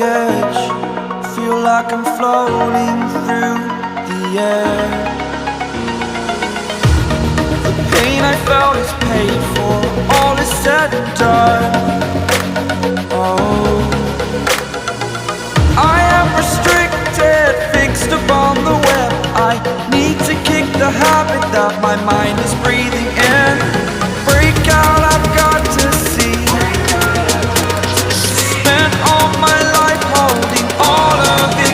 edge, feel like I'm floating through the air. The pain I felt is paid for, all is said and done. Oh, I am restricted, fixed upon the web. I need to kick the habit that my mind is breathing.